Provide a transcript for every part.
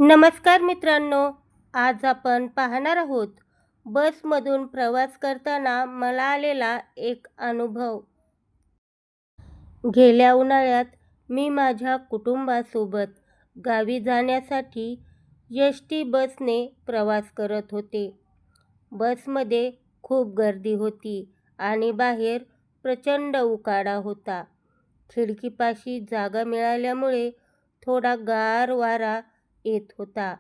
नमस्कार मित्रांनो, आज आपण पाहणार आहोत बसमधून प्रवास करताना मला आलेला एक अनुभव. गेल्या उन्हाळ्यात मी माझ्या कुटुंबासोबत गावी जाण्यासाठी एस.टी. बसने प्रवास करत होते. बसमध्ये खूप गर्दी होती आणि बाहेर प्रचंड उकाडा होता. खिडकीपाशी जागा मिळाल्यामुळे थोडा गार वारा येत होता,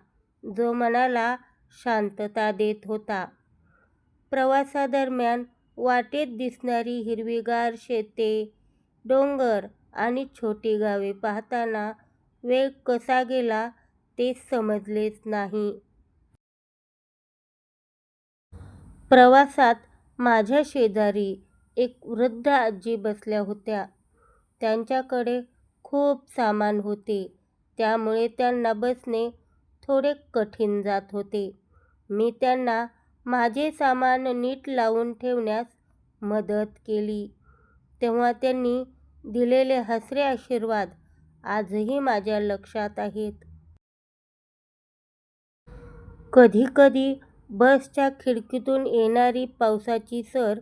जो मनाला शांतता देत होता. प्रवासादरम्यान वाटेत दिसणारी हिरवीगार शेते, डोंगर आणि छोटी गावे पाहताना वेळ कसा गेला ते समजलेच नाही. प्रवासात माझ्या शेजारी एक वृद्ध आजी बसल्या होत्या. त्यांच्याकडे खूप सामान होते, त्यामुळे त्यांना बसणे थोडे कठीण जात होते. मी त्यांना माझे सामान नीट लावून ठेवण्यास मदत केली, तेव्हा त्यांनी दिलेले हसरे आशीर्वाद आजही माझ्या लक्षात आहेत. कधीकधी बसच्या खिडकीतून येणारी पावसाची सर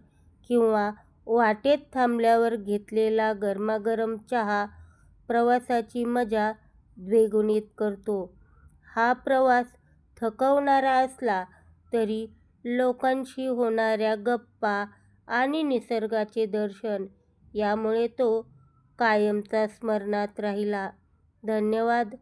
किंवा वाटेत थांबल्यावर घेतलेला गरमागरम चहा प्रवासाची मजा द्विगुणित करतो. हा प्रवास थकवणारा असला तरी लोकांशी होणाऱ्या गप्पा आणि निसर्गाचे दर्शन यामुळे तो कायमचा स्मरणात राहिला. धन्यवाद.